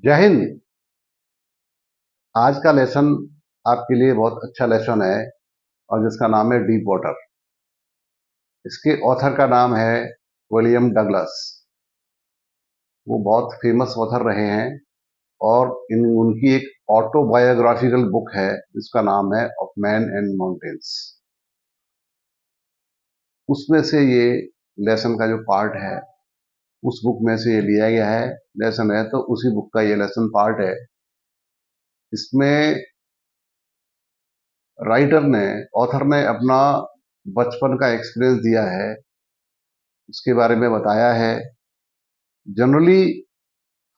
जय हिंद। आज का लेसन आपके लिए बहुत अच्छा लेसन है और जिसका नाम है डीप वाटर। इसके ऑथर का नाम है विलियम डगलस। वो बहुत फेमस ऑथर रहे हैं और इन उनकी एक ऑटोबायोग्राफिकल बुक है जिसका नाम है ऑफ मैन एंड माउंटेन्स। उसमें से ये लेसन का जो पार्ट है उस बुक में से ये लिया गया है। लेसन है तो उसी बुक का ये लेसन पार्ट है। इसमें राइटर ने ऑथर ने अपना बचपन का एक्सपीरियंस दिया है, उसके बारे में बताया है। जनरली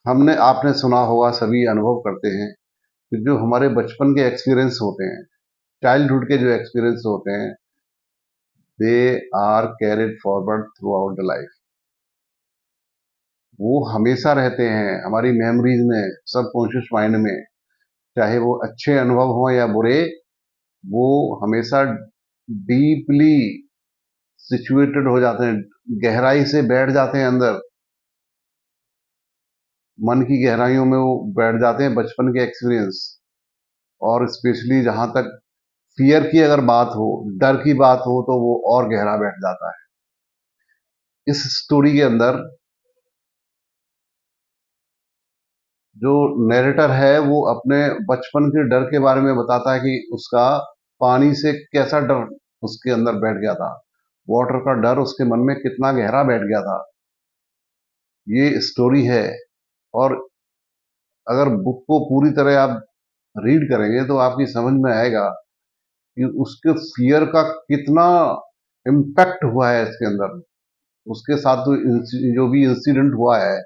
हमने आपने सुना होगा, सभी अनुभव करते हैं कि जो हमारे बचपन के एक्सपीरियंस होते हैं, चाइल्डहुड के जो एक्सपीरियंस होते हैं, they are carried forward throughout the life. वो हमेशा रहते हैं हमारी मेमोरीज में, सबकॉन्शियस माइंड में। चाहे वो अच्छे अनुभव हों या बुरे, वो हमेशा डीपली सिचुएटेड हो जाते हैं, गहराई से बैठ जाते हैं अंदर, मन की गहराइयों में वो बैठ जाते हैं बचपन के एक्सपीरियंस। और स्पेशली जहां तक फियर की अगर बात हो, डर की बात हो, तो वो और गहरा बैठ जाता है। इस स्टोरी के अंदर जो नैरेटर है वो अपने बचपन के डर के बारे में बताता है कि उसका पानी से कैसा डर उसके अंदर बैठ गया था, वाटर का डर उसके मन में कितना गहरा बैठ गया था। ये स्टोरी है। और अगर बुक को पूरी तरह आप रीड करेंगे तो आपकी समझ में आएगा कि उसके फियर का कितना इम्पैक्ट हुआ है इसके अंदर। उसके साथ जो भी इंसिडेंट हुआ है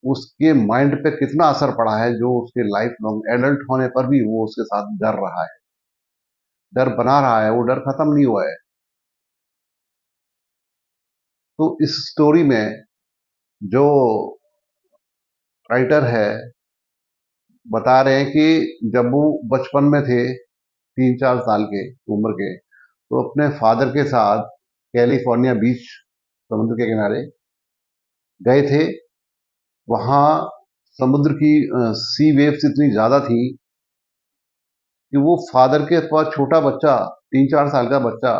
उसके माइंड पे कितना असर पड़ा है, जो उसके लाइफ लॉन्ग एडल्ट होने पर भी वो उसके साथ डर रहा है, डर बना रहा है, वो डर खत्म नहीं हुआ है। तो इस स्टोरी में जो राइटर है बता रहे हैं कि जब वो बचपन में थे, 3-4 साल के उम्र के, तो अपने फादर के साथ कैलिफोर्निया बीच, समुद्र के किनारे गए थे। वहां समुद्र की सी वेव्स इतनी ज्यादा थी कि वो फादर के पास छोटा बच्चा, 3-4 साल का बच्चा,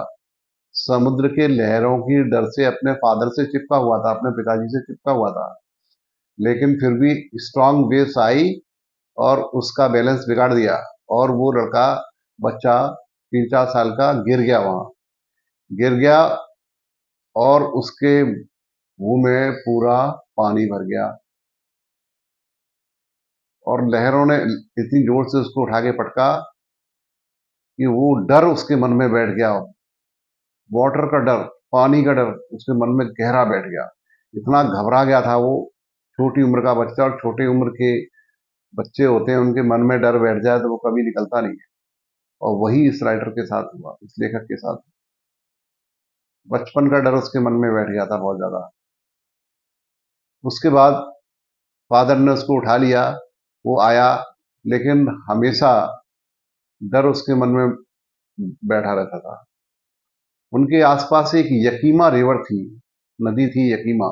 समुद्र के लहरों की डर से अपने फादर से चिपका हुआ था, अपने पिताजी से चिपका हुआ था। लेकिन फिर भी स्ट्रांग वेव्स आई और उसका बैलेंस बिगाड़ दिया, और वो लड़का, बच्चा 3-4 साल का, गिर गया, वहां गिर गया और उसके मुंह में पूरा पानी भर गया। और लहरों ने इतनी जोर से उसको उठा के पटका कि वो डर उसके मन में बैठ गया। वाटर का डर, पानी का डर उसके मन में गहरा बैठ गया। इतना घबरा गया था वो। छोटी उम्र का बच्चा, और छोटी उम्र के बच्चे होते हैं उनके मन में डर बैठ जाए तो वो कभी निकलता नहीं है। और वही इस राइटर के साथ हुआ, इस लेखक के साथ। बचपन का डर उसके मन में बैठ गया था बहुत ज्यादा। उसके बाद फादर ने उसको उठा लिया, वो आया, लेकिन हमेशा डर उसके मन में बैठा रहता था। उनके आसपास एक यकीमा रिवर थी, नदी थी यकीमा।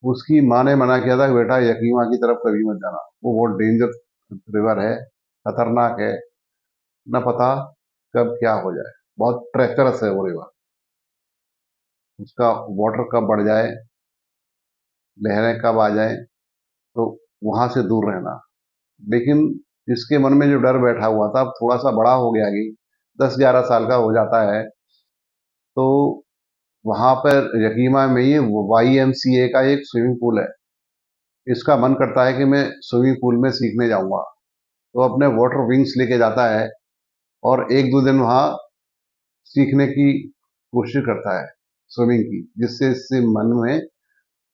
उसकी माँ ने मना किया था कि बेटा यकीमा की तरफ कभी मत जाना, वो बहुत डेंजर रिवर है, खतरनाक है, न पता कब क्या हो जाए, बहुत ट्रेचरस है वो रिवर। उसका वाटर कब बढ़ जाए, लहरें कब आ जाए, तो वहां से दूर रहना। लेकिन इसके मन में जो डर बैठा हुआ था, अब थोड़ा सा बड़ा हो गया कि 10-11 साल का हो जाता है, तो वहां पर यकीमा में ही YMCA का एक स्विमिंग पूल है। इसका मन करता है कि मैं स्विमिंग पूल में सीखने जाऊंगा, तो अपने वाटर विंग्स लेके जाता है और 1-2 दिन वहां सीखने की कोशिश करता है, स्विमिंग की, जिससे इससे मन में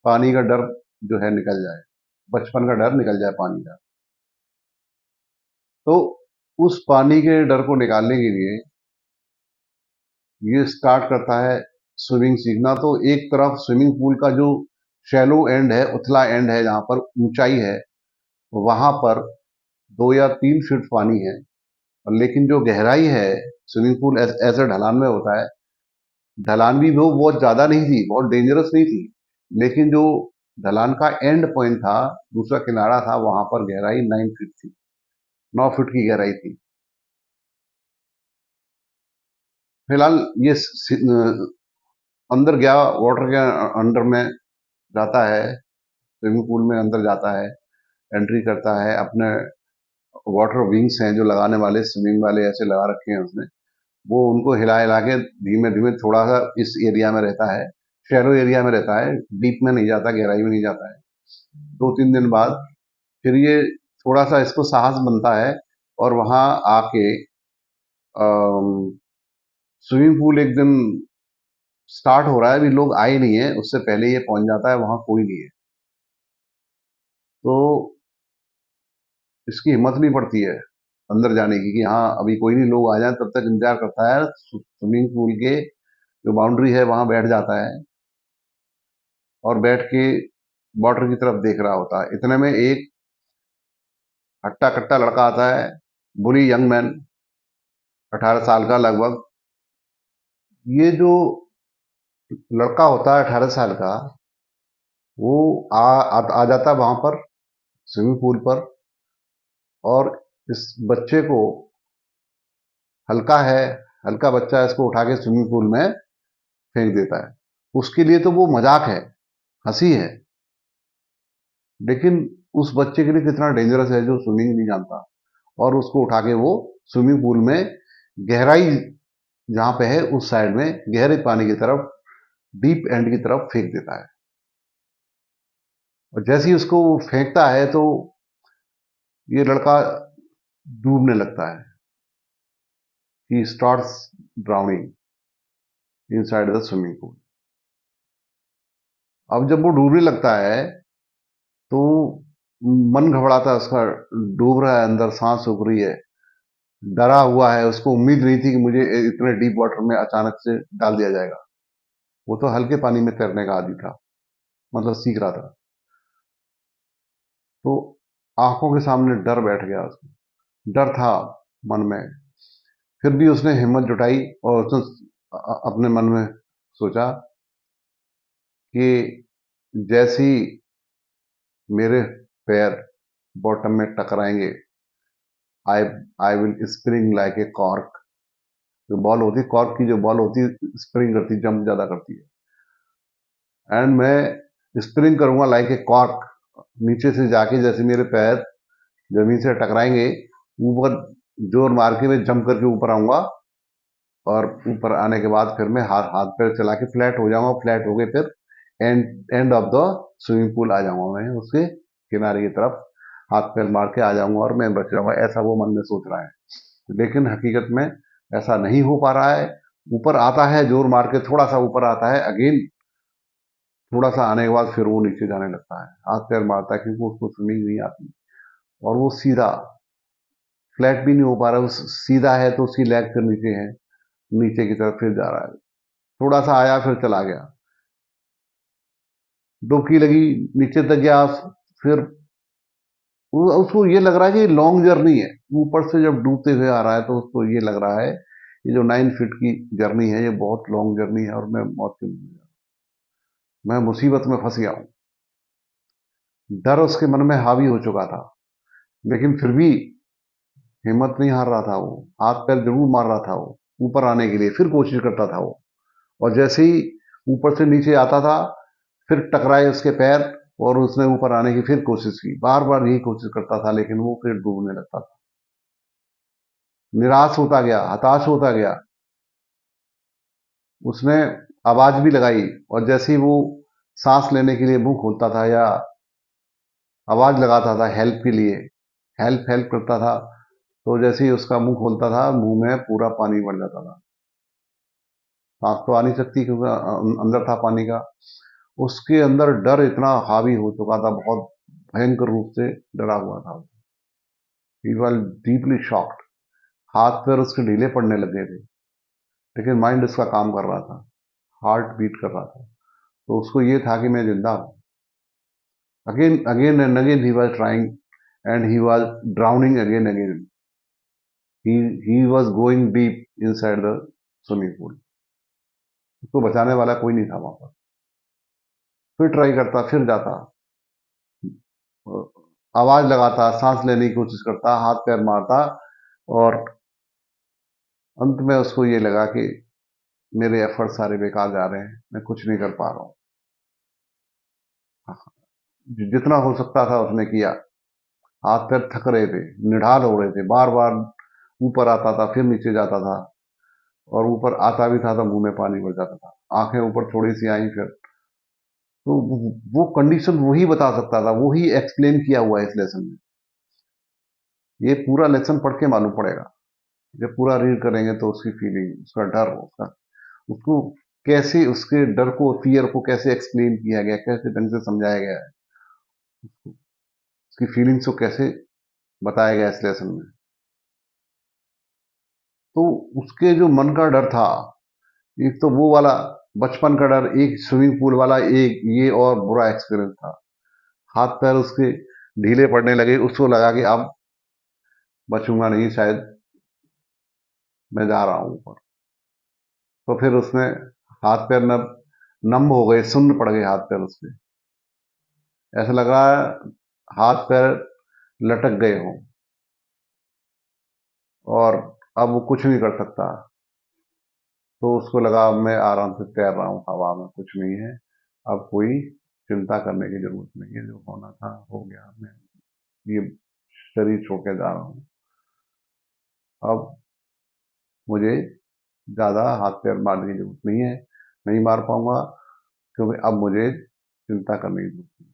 पानी का डर जो है निकल जाए, बचपन का डर निकल जाए पानी का। तो उस पानी के डर को निकालने के लिए ये स्टार्ट करता है स्विमिंग सीखना। तो एक तरफ स्विमिंग पूल का जो शैलो एंड है, उथला एंड है, जहां पर ऊंचाई है, वहां पर 2 या 3 फीट पानी है। और लेकिन जो गहराई है, स्विमिंग पूल ऐसे ढलान में होता है, ढलान भी वो बहुत ज्यादा नहीं थी, बहुत डेंजरस नहीं थी, लेकिन जो ढलान का एंड पॉइंट था, दूसरा किनारा था, वहां पर गहराई 9 फीट थी, 9 फीट की गहराई थी। फिलहाल ये अंदर गया, वाटर के अंडर में जाता है, स्विमिंग पूल में अंदर जाता है, एंट्री करता है। अपने वाटर विंग्स हैं जो लगाने वाले, स्विमिंग वाले ऐसे लगा रखे हैं उसने, वो उनको हिला हिला के धीमे धीमे थोड़ा सा इस एरिया में रहता है, शैलो एरिया में रहता है, डीप में नहीं जाता, गहराई में नहीं जाता है। 2-3 दिन बाद फिर ये थोड़ा सा इसको साहस बनता है और वहां आके स्विमिंग पूल एक दिन स्टार्ट हो रहा है, अभी लोग आए नहीं है, उससे पहले ये पहुंच जाता है, वहां कोई नहीं है। तो इसकी हिम्मत नहीं पड़ती है अंदर जाने की कि हाँ अभी कोई नहीं, लोग आ जाए, तब तक इंतजार करता है। स्विमिंग पूल के जो बाउंड्री है वहां बैठ जाता है और बैठ के वाटर की तरफ देख रहा होता है। इतने में एक हट्टा कट्टा लड़का आता है, बुली यंग मैन, 18 साल का लगभग। ये जो लड़का होता है 18 साल का, वो आ जाता है वहां पर स्विमिंग पूल पर, और इस बच्चे को, हल्का है, हल्का बच्चा, इसको उठा के स्विमिंग पूल में फेंक देता है। उसके लिए तो वो मजाक है, हंसी है, लेकिन उस बच्चे के लिए कितना डेंजरस है जो स्विमिंग नहीं जानता। और उसको उठा के वो स्विमिंग पूल में गहराई जहां पे है उस साइड में गहरे पानी की तरफ, डीप एंड की तरफ फेंक देता है। और जैसे ही उसको फेंकता है तो ये लड़का डूबने लगता है। He starts drowning inside the swimming pool. अब जब वो डूबने लगता है तो मन घबराता है उसका, डूब रहा है, अंदर सांस सूख रही है, डरा हुआ है, उसको उम्मीद नहीं थी कि मुझे इतने डीप वाटर में अचानक से डाल दिया जाएगा। वो तो हल्के पानी में तैरने का आदी था, मतलब सीख रहा था। तो आंखों के सामने डर बैठ गया उसको, डर था मन में। फिर भी उसने हिम्मत जुटाई और उसने अपने मन में सोचा कि जैसी मेरे पैर बॉटम में टकराएंगे, I I will spring like a cork. जो बॉल होती है, कॉर्क की जो बॉल होती है, स्प्रिंग करती, जंप ज्यादा करती है, एंड मैं स्प्रिंग करूंगा लाइक ए कॉर्क। नीचे से जाके जैसे मेरे पैर जमीन से टकराएंगे, ऊपर जोर मार के मैं जंप करके ऊपर आऊंगा, और ऊपर आने के बाद फिर मैं हाथ हाथ पैर चला के फ्लैट हो जाऊंगा, फ्लैट हो गए फिर end end of the swimming pool आ जाऊंगा, मैं उसके किनारे की तरफ हाथ पैर मार के आ जाऊंगा और मैं बच जाऊंगा। ऐसा वो मन में सोच रहा है, लेकिन हकीकत में ऐसा नहीं हो पा रहा है। ऊपर आता है जोर मार के, थोड़ा सा ऊपर आता है अगेन, थोड़ा सा आने के बाद फिर वो नीचे जाने लगता है, हाथ पैर मारता है, क्योंकि उसको स्विमिंग नहीं आती। और वो सीधा फ्लैट भी नहीं हो पा रहा है, सीधा है तो उसकी लेग फिर नीचे है, नीचे की तरफ फिर जा रहा है, थोड़ा सा आया फिर चला गया, डुबकी लगी, नीचे तक गया, फिर उसको ये लग रहा है कि लॉन्ग जर्नी है। ऊपर से जब डूबते हुए आ रहा है तो उसको ये लग रहा है ये जो 9 फीट की जर्नी है, ये बहुत लॉन्ग जर्नी है और मैं मौत के मुंह में, मैं मुसीबत में फंस गया हूं। डर उसके मन में हावी हो चुका था, लेकिन फिर भी हिम्मत नहीं हार रहा था वो, हाथ पैर जरूर मार रहा था वो, ऊपर आने के लिए फिर कोशिश करता था वो। और जैसे ही ऊपर से नीचे आता था, फिर टकराए उसके पैर, और उसने ऊपर आने की फिर कोशिश की, बार बार यही कोशिश करता था, लेकिन वो फिर डूबने लगता था। निराश होता गया, हताश होता गया। उसने आवाज भी लगाई, और जैसे ही वो सांस लेने के लिए मुंह खोलता था या आवाज लगाता था हेल्प के लिए, हेल्प हेल्प करता था, तो जैसे ही उसका मुंह खोलता था, मुंह में पूरा पानी भर जाता था। सांस तो आ नहीं सकती क्योंकि अंदर था पानी का। उसके अंदर डर इतना हावी हो चुका था, बहुत भयंकर रूप से डरा हुआ था। He was deeply shocked. हाथ पैर उसके ढीले पड़ने लगे थे, लेकिन माइंड उसका काम कर रहा था, हार्ट बीट कर रहा था। तो उसको ये था कि मैं जिंदा हूं। Again again and again he was trying, and he was drowning again again. He was going deep in side the swimming pool. उसको बचाने वाला कोई नहीं था वहां पर। फिर ट्राई करता, फिर जाता, आवाज लगाता, सांस लेने की कोशिश करता, हाथ पैर मारता, और अंत में उसको ये लगा कि मेरे एफर्ट सारे बेकार जा रहे हैं, मैं कुछ नहीं कर पा रहा हूँ। जितना हो सकता था उसने किया। हाथ पैर थक रहे थे, निढाल हो रहे थे, बार बार ऊपर आता था, फिर नीचे जाता था, और ऊपर आता भी था तो मुंह में पानी भर जाता था, आंखें ऊपर थोड़ी सी आई फिर। तो वो कंडीशन वही बता सकता था, वही एक्सप्लेन किया हुआ है इस लेसन में। ये पूरा लेसन पढ़ के मालूम पड़ेगा। जब पूरा रीड करेंगे तो उसकी फीलिंग, उसका डर, उसका, उसको कैसे, उसके डर को, फियर को कैसे एक्सप्लेन किया गया, कैसे ढंग से समझाया गया है, उसकी फीलिंग्स को कैसे बताया गया इस लेसन में। तो उसके जो मन का डर था, एक तो वो वाला बचपन का डर, एक स्विमिंग पूल वाला, एक ये और बुरा एक्सपीरियंस था। हाथ पैर उसके ढीले पड़ने लगे, उसको लगा कि अब बचूंगा नहीं शायद, मैं जा रहा हूं ऊपर। तो फिर उसने हाथ पैर नम हो गए, सुन्न पड़ गए हाथ पैर उसके। ऐसा लग रहा है हाथ पैर लटक गए हों, और अब वो कुछ नहीं कर सकता। तो उसको लगा अब मैं आराम से तैर रहा हूँ हवा में, कुछ नहीं है, अब कोई चिंता करने की जरूरत नहीं है, जो होना था हो गया, मैं ये शरीर छोड़ के जा रहा हूँ, अब मुझे ज्यादा हाथ पैर मारने की जरूरत नहीं है, नहीं मार पाऊंगा, क्योंकि अब मुझे चिंता करने की जरूरत नहीं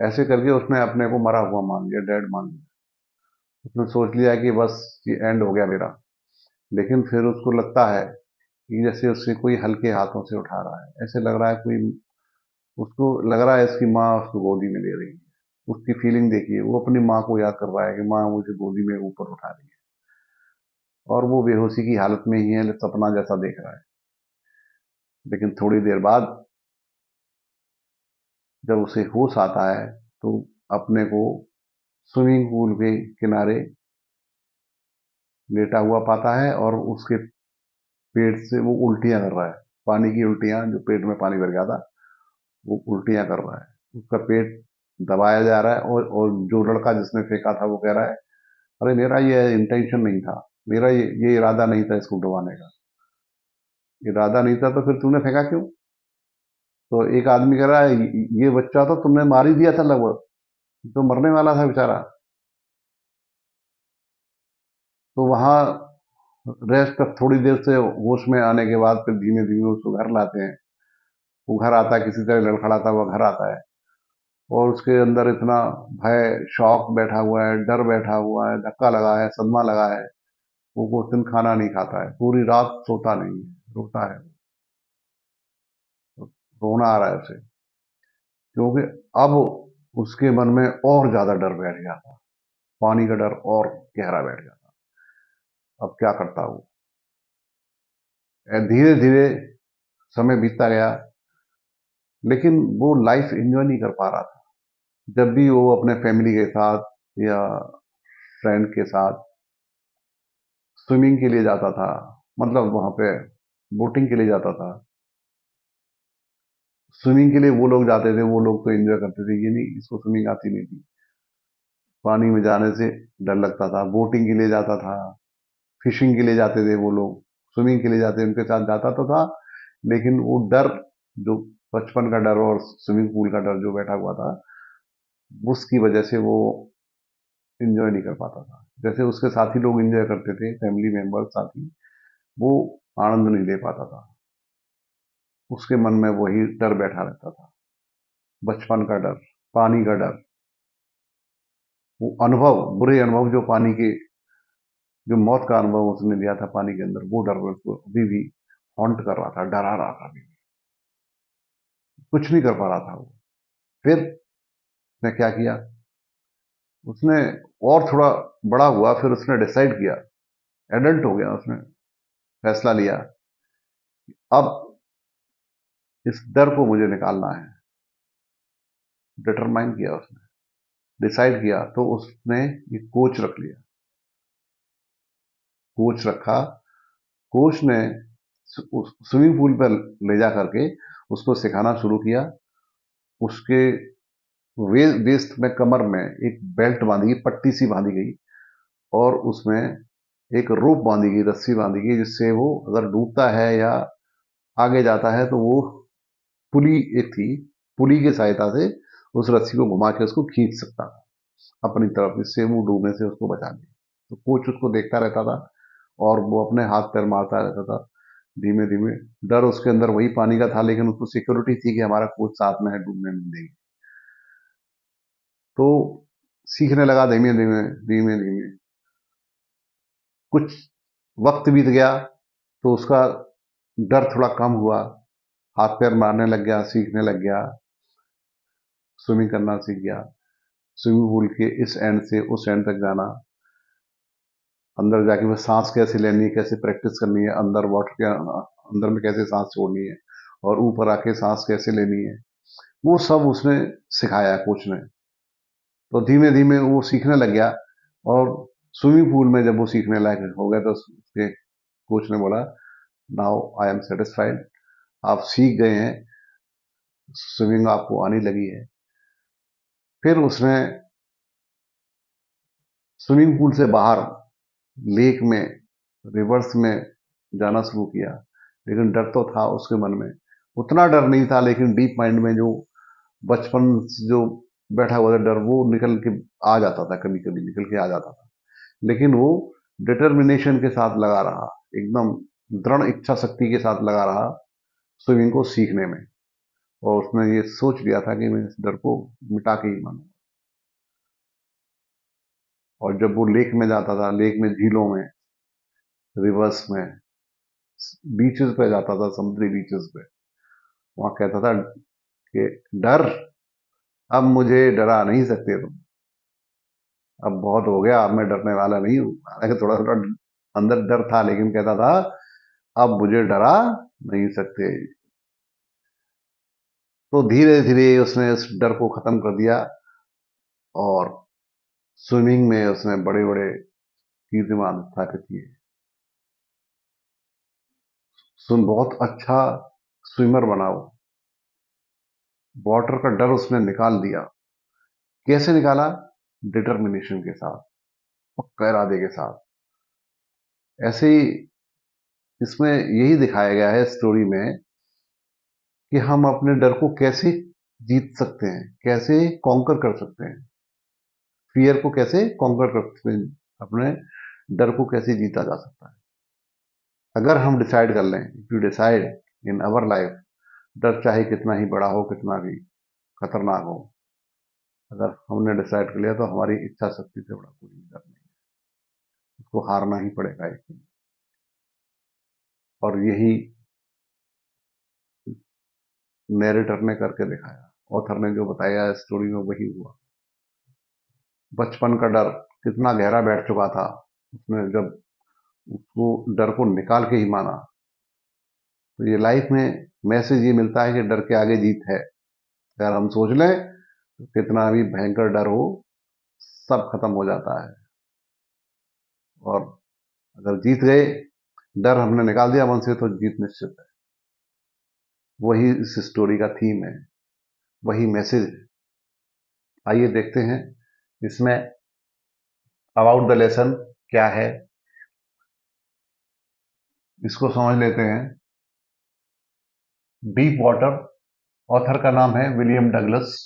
है। ऐसे करके उसने अपने को मरा हुआ मान लिया, डेड मान लिया। उसने सोच लिया कि बस ये एंड हो गया मेरा। लेकिन फिर उसको लगता है कि जैसे उससे कोई हल्के हाथों से उठा रहा है, ऐसे लग रहा है कोई, उसको लग रहा है इसकी माँ उसको गोदी में ले रही है। उसकी फीलिंग देखिए, वो अपनी माँ को याद कर रहा है कि माँ मुझे गोदी में ऊपर उठा रही है, और वो बेहोशी की हालत में ही है, सपना जैसा देख रहा है। लेकिन थोड़ी देर बाद जब उसे होश आता है, तो अपने को स्विमिंग पूल के किनारे लेटा हुआ पाता है, और उसके पेट से वो उल्टियां कर रहा है। पानी की उल्टियां, जो पेट में पानी भर गया था, वो उल्टियां कर रहा है। उसका पेट दबाया जा रहा है, और जो लड़का जिसने फेंका था वो कह रहा है, अरे मेरा ये इंटेंशन नहीं था, मेरा ये इरादा नहीं था इसको डुबाने का। इरादा नहीं था तो फिर तूने फेंका क्यों? तो एक आदमी कह रहा है, ये बच्चा तो तुमने मार ही दिया था लगभग, तो मरने वाला था बेचारा। तो वहां रेस्ट, थोड़ी देर से होश में आने के बाद फिर धीमे धीमे उसको घर लाते हैं। वो घर आता है, किसी तरह लड़खड़ाता हुआ घर आता है, और उसके अंदर इतना भय, शौक बैठा हुआ है, डर बैठा हुआ है, धक्का लगा है, सदमा लगा है। वो कुछ दिन खाना नहीं खाता है, पूरी रात सोता नहीं है, रोता है, रोना आ रहा है उसे, क्योंकि अब उसके मन में और ज्यादा डर बैठ गया था, पानी का डर और गहरा बैठ गया था। अब क्या करता वो? धीरे धीरे समय बीतता गया, लेकिन वो लाइफ एंजॉय नहीं कर पा रहा था। जब भी वो अपने फैमिली के साथ या फ्रेंड के साथ स्विमिंग के लिए जाता था, मतलब वहां पे बोटिंग के लिए जाता था, स्विमिंग के लिए वो लोग जाते थे, वो लोग तो एंजॉय करते थे, ये नहीं इसको स्विमिंग आती नहीं थी, पानी में जाने से डर लगता था। बोटिंग के लिए जाता था, फिशिंग के लिए जाते थे वो लोग, स्विमिंग के लिए जाते, उनके साथ जाता तो था, लेकिन वो डर, जो बचपन का डर और स्विमिंग पूल का डर जो बैठा हुआ था, उसकी वजह से वो एंजॉय नहीं कर पाता था। जैसे उसके साथी लोग एंजॉय करते थे, फैमिली मेंबर साथी, वो आनंद नहीं ले पाता था। उसके मन में वही डर बैठा रहता था, बचपन का डर, पानी का डर, वो अनुभव, बुरे अनुभव जो पानी के, जो मौत का अनुभव उसने लिया था पानी के अंदर, वो डर उसको अभी भी हॉन्ट कर रहा था, डरा रहा था, अभी कुछ नहीं कर पा रहा था वो। फिर उसने क्या किया, उसने और थोड़ा बड़ा हुआ, फिर उसने डिसाइड किया, एडल्ट हो गया, उसने फैसला लिया, अब इस डर को मुझे निकालना है। डिटरमाइन किया उसने, डिसाइड किया, तो उसने एक कोच रख लिया, कोच रखा। कोच ने स्विमिंग पूल पर ले जा करके उसको सिखाना शुरू किया। उसके वेस्ट में, कमर में एक बेल्ट बांधी गई, पट्टी सी बांधी गई, और उसमें एक रोप बांधी गई, रस्सी बांधी गई, जिससे वो अगर डूबता है या आगे जाता है तो वो पुली एक थी, पुली की सहायता से उस रस्सी को घुमा के उसको खींच सकता था अपनी तरफ, जिससे वो डूबने से उसको बचा ले। तो कोच उसको देखता रहता था और वो अपने हाथ पैर मारता रहता था धीमे धीमे। डर उसके अंदर वही पानी का था, लेकिन उसको सिक्योरिटी थी कि हमारा कोच साथ में है, डूबने नहीं देंगे। तो सीखने लगा धीमे धीमे धीमे धीमे। कुछ वक्त बीत गया तो उसका डर थोड़ा कम हुआ, हाथ पैर मारने लग गया, सीखने लग गया, स्विमिंग करना सीख गया। स्विमिंग पूल के इस एंड से उस एंड तक जाना, अंदर जाके वो सांस कैसे लेनी है, कैसे प्रैक्टिस करनी है, अंदर वाटर के अंदर में कैसे सांस छोड़नी है, और ऊपर आके सांस कैसे लेनी है, वो सब उसने सिखाया कोच ने। तो धीमे धीमे वो सीखने लग गया, और स्विमिंग पूल में जब वो सीखने लायक हो गया तो उसके कोच ने बोला, नाउ आई एम सेटिस्फाइड, आप सीख गए हैं, स्विमिंग आपको आने लगी है। फिर उसने स्विमिंग पूल से बाहर लेक में, रिवर्स में जाना शुरू किया, लेकिन डर तो था उसके मन में। उतना डर नहीं था, लेकिन डीप माइंड में जो बचपन से जो बैठा हुआ था डर, वो निकल के आ जाता था, कभी कभी निकल के आ जाता था। लेकिन वो डिटर्मिनेशन के साथ लगा रहा, एकदम दृढ़ इच्छा शक्ति के साथ लगा रहा स्विमिंग को सीखने में, और उसने ये सोच लिया था कि मैं इस डर को मिटा के ही मानूं। और जब वो लेक में जाता था, लेक में, झीलों में, रिवर्स में, बीचेस पे जाता था, समुद्री बीचेस पे, वहां कहता था कि डर, अब मुझे डरा नहीं सकते तुम, अब बहुत हो गया, अब मैं डरने वाला नहीं हूं। हालांकि थोड़ा थोड़ा अंदर डर था, लेकिन कहता था अब मुझे डरा नहीं सकते। तो धीरे धीरे उसने उस डर को खत्म कर दिया, और स्विमिंग में उसने बड़े बड़े कीर्तिमान स्थापित किए। सुन, बहुत अच्छा स्विमर बना वो, वाटर का डर उसने निकाल दिया। कैसे निकाला? डिटर्मिनेशन के साथ, पक्का इरादे के साथ। ऐसे ही इसमें यही दिखाया गया है स्टोरी में कि हम अपने डर को कैसे जीत सकते हैं, कैसे कॉन्कर कर सकते हैं, फियर को कैसे कॉन्कर कर सकते हैं, अपने डर को कैसे जीता जा सकता है। अगर हम डिसाइड कर लें, if you decide in our life, डर चाहे कितना ही बड़ा हो, कितना भी खतरनाक हो, अगर हमने डिसाइड कर लिया तो हमारी इच्छा शक्ति से बड़ा कोई डर नहीं, उसको हारना ही पड़ेगा एक दिन। और यही नैरेटर ने करके दिखाया, ऑथर ने जो बताया स्टोरी में वही हुआ। बचपन का डर कितना गहरा बैठ चुका था, उसने जब उसको डर को निकाल के ही माना। तो ये लाइफ में मैसेज ये मिलता है कि डर के आगे जीत है। अगर हम सोच लें तो कितना भी भयंकर डर हो, सब खत्म हो जाता है। और अगर जीत गए, डर हमने निकाल दिया मन से, तो जीत निश्चित है। वही इस स्टोरी का थीम है, वही मैसेज है। आइए देखते हैं इसमें अबाउट द लेसन क्या है, इसको समझ लेते हैं। डीप वाटर, ऑथर का नाम है William Douglas.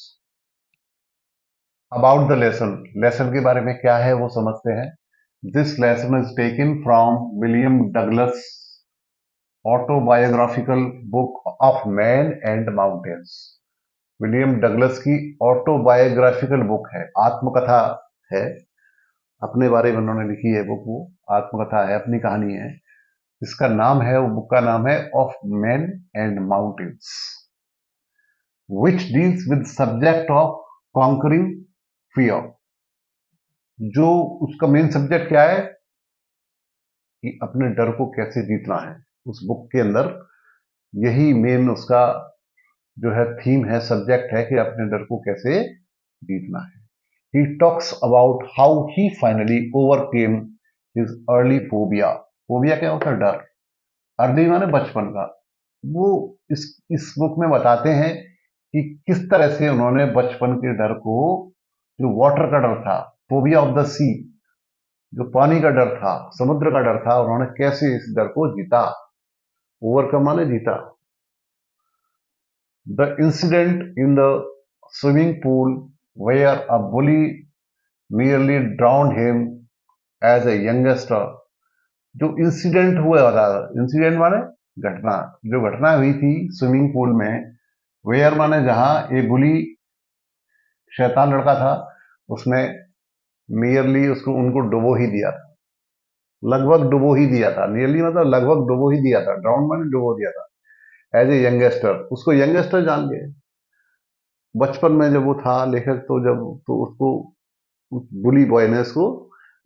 About the lesson, lesson के बारे में क्या है वो समझते हैं। This lesson is taken from William Douglas autobiographical book of man and mountains. William Douglas की ऑटोबायोग्राफिकल बुक है, आत्मकथा है, अपने बारे में उन्होंने लिखी है बुक, वो आत्मकथा है, अपनी कहानी है। इसका नाम है, वो बुक का नाम है of man and mountains, which deals with subject of conquering fear. जो उसका मेन सब्जेक्ट क्या है कि अपने डर को कैसे जीतना है। उस बुक के अंदर यही मेन उसका जो है थीम है, सब्जेक्ट है, कि अपने डर को कैसे जीतना है। He talks about how he finally overcame his early phobia. Phobia क्या होता है? डर। अर्ली माने बचपन का। वो इस बुक में बताते हैं कि किस तरह से उन्होंने बचपन के डर को, जो वाटर का डर था, फोबिया ऑफ द सी, जो पानी का डर था, समुद्र का डर था, उन्होंने कैसे इस डर को जीता, ओवरकम माने जीता। The incident in the swimming pool where a bully nearly drowned him as a youngster, जो इंसिडेंट हुआ था, इंसिडेंट माने घटना, जो घटना हुई थी स्विमिंग पूल में, वेयर माने जहां, ए बुली शैतान लड़का था, उसने नियरली उसको उनको डुबो ही दिया था, लगभग डुबो ही दिया था, नियरली मतलब लगभग डुबो ही दिया था, ड्राउन माने डुबो दिया था, एज ए यंगस्टर, उसको यंगस्टर जान गए बचपन में जब वो था लेखक, तो जब तो उसको उस बुली बॉय ने उसको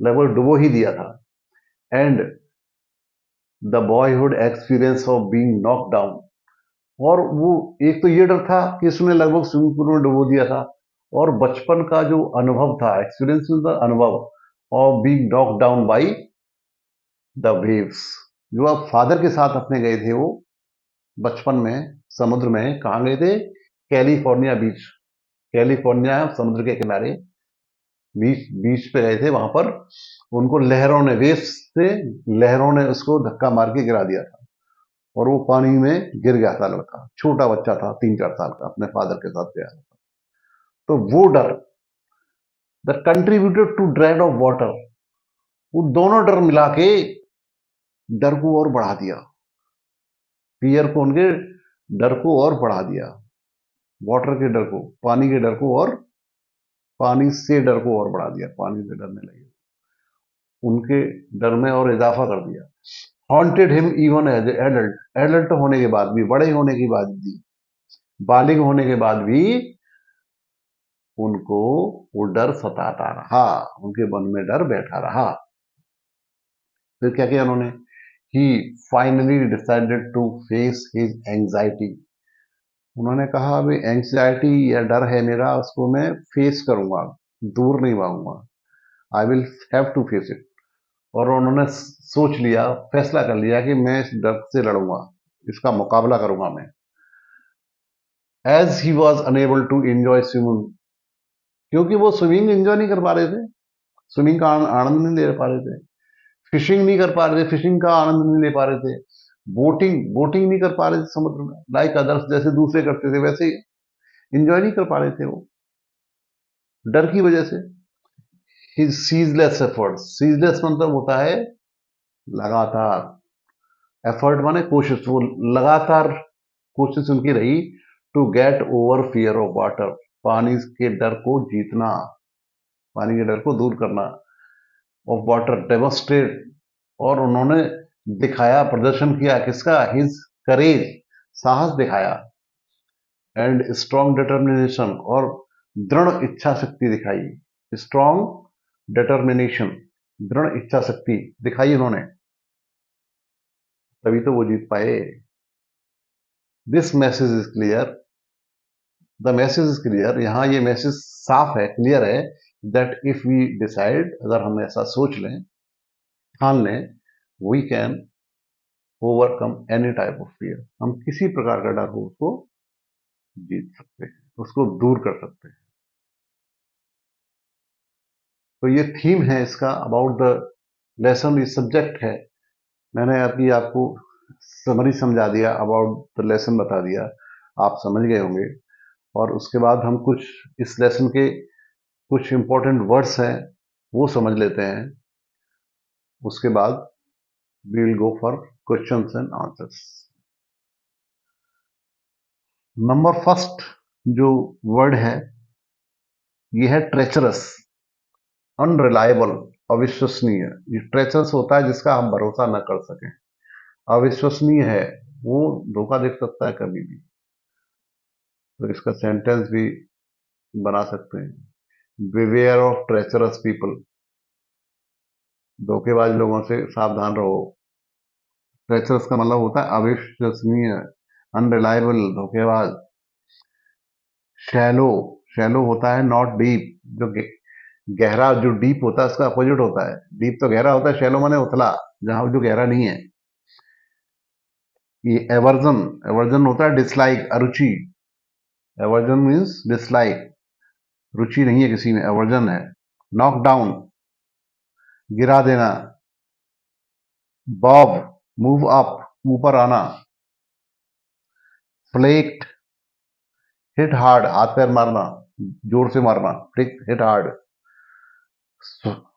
लगभग डुबो ही दिया था। And the boyhood experience of being knock down, और वो एक तो ये डर था कि इसने लगभग स्विमिंग पूल में डुबो दिया था, और बचपन का जो अनुभव था, एक्सपीरियंस था, अनुभव of being knock down by the waves, जो आप फादर के साथ अपने गए थे वो बचपन में समुद्र में, कहाँ गए थे, कैलिफोर्निया बीच, कैलिफोर्निया समुद्र के किनारे बीच बीच पे गए थे, वहां पर उनको लहरों ने, वेव्स से लहरों ने उसको धक्का मार के गिरा दिया था, और वो पानी में गिर गया था, लड़का छोटा बच्चा था 3-4 साल का, अपने फादर के साथ गया था। तो वो डर, the contributed to dread of water, वो दोनों डर मिला के डर को और बढ़ा दिया, फियर को, उनके डर को और बढ़ा दिया, वाटर के डर को, पानी के डर को, और पानी से डर को और बढ़ा दिया, पानी से डरने लगे, उनके डर में और इजाफा कर दिया। Haunted him even as adult, adult होने के बाद भी, बड़े होने के बाद भी, बालिग होने के बाद भी उनको वो डर सताता रहा, उनके मन में डर बैठा रहा। फिर क्या किया उन्होंने, he finally decided to face his anxiety, उन्होंने कहा अभी एंजाइटी या डर है मेरा, उसको मैं फेस करूंगा, दूर नहीं भागूंगा, I will have to face it. और उन्होंने सोच लिया, फैसला कर लिया कि मैं इस डर से लड़ूंगा, इसका मुकाबला करूंगा मैं। As he was unable to enjoy swimming, क्योंकि वो स्विमिंग एंजॉय नहीं कर पा रहे थे, स्विमिंग का आनंद नहीं ले पा रहे थे, फिशिंग नहीं कर पा रहे थे, फिशिंग का आनंद नहीं ले पा रहे थे, बोटिंग बोटिंग नहीं कर पा रहे थे समुद्र में, लाइक अदर्स, जैसे दूसरे करते थे वैसे ही एंजॉय नहीं कर पा रहे थे वो, डर की वजह से। हिज सीजलेस एफर्ट, सीजलेस मतलब होता है लगातार, एफर्ट माने कोशिश, वो लगातार कोशिश उनकी रही, to get over fear of water, पानी के डर को जीतना, पानी के डर को दूर करना, ऑफ वाटर डेमोस्ट्रेट, और उन्होंने दिखाया, प्रदर्शन किया किसका, हिज करेज, साहस दिखाया, एंड स्ट्रॉन्ग डिटर्मिनेशन, और दृढ़ इच्छा शक्ति दिखाई, स्ट्रॉन्ग डिटर्मिनेशन, दृढ़ इच्छा शक्ति दिखाई उन्होंने, तभी तो वो जीत पाए। This message is clear, the message is clear, यहां ये मैसेज साफ है, क्लियर है, दैट इफ वी डिसाइड, अगर हम ऐसा सोच लें, ठान लें, we can overcome any type of fear, हम किसी प्रकार का डर हो उसको जीत सकते हैं, उसको दूर कर सकते हैं। तो ये थीम है इसका, अबाउट द लेसन, ये सब्जेक्ट है, मैंने अभी आपको समरी समझा दिया, अबाउट द लेसन बता दिया, आप समझ गए होंगे। और उसके बाद हम कुछ इस लेसन के कुछ इंपॉर्टेंट वर्ड्स हैं वो समझ लेते हैं, उसके बाद we will go for questions and answers. Number first जो वर्ड है ये है ट्रेचरस, अनरिलायबल, अविश्वसनीय। ये ट्रेचरस होता है जिसका हम भरोसा न कर सकें, अविश्वसनीय है, वो धोखा दे सकता है कभी भी। तो इसका सेंटेंस भी बना सकते हैं, बिवेयर ऑफ ट्रेचरस पीपल, धोखेबाज लोगों से सावधान रहो। ट्रेचरस का मतलब होता है अविश्वसनीय, अनरिलायबल, धोखेबाज। शैलो, शैलो होता है नॉट डीप, जो गहरा, जो डीप होता है उसका अपोजिट होता है, डीप तो गहरा होता है, शैलो माने उथला, जहां जो गहरा नहीं है। ये एवर्जन, एवर्जन होता है डिसलाइक, अरुचि, एवर्जन मीन्स डिसलाइक, रुचि नहीं है किसी में, एवर्जन है। नॉक डाउन, गिरा देना। बॉब, मूव अप, ऊपर आना। फ्लेक्ट, हिट हार्ड, हाथ पैर मारना, जोर से मारना, hit hard.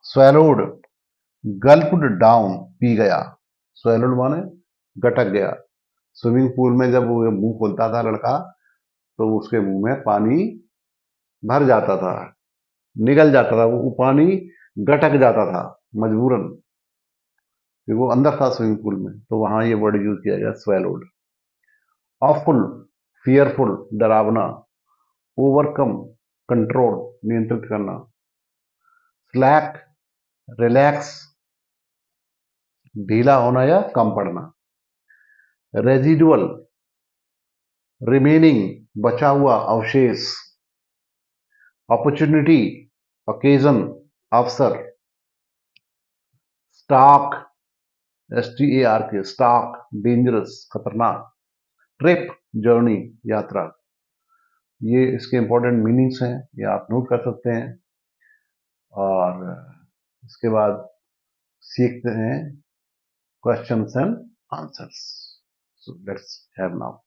Swallowed, gulped down, पी गया। स्वेलोड माने गटक गया। स्विमिंग पूल में जब वो मुंह खोलता था लड़का तो उसके मुंह में पानी भर जाता था, निकल जाता था, वो पानी गटक जाता था मजबूरन, क्योंकि वो अंदर था स्विमिंग पूल में, तो वहां ये वर्ड यूज किया गया, स्वेलोड। ऑफुल, फियरफुल, डरावना। ओवरकम, कंट्रोल, नियंत्रित करना। स्लैक, रिलैक्स, ढीला होना या कम पड़ना। रेजिडुअल, रिमेनिंग, बचा हुआ, अवशेष। अपॉर्चुनिटी, ओकेजन, अवसर। स्टॉक, STARK, स्टॉक, डेंजरस, खतरनाक। ट्रिप, जर्नी, यात्रा। ये इसके इंपॉर्टेंट मीनिंग्स हैं, ये आप नोट कर सकते हैं। और इसके बाद सीखते हैं questions and answers. So let's have now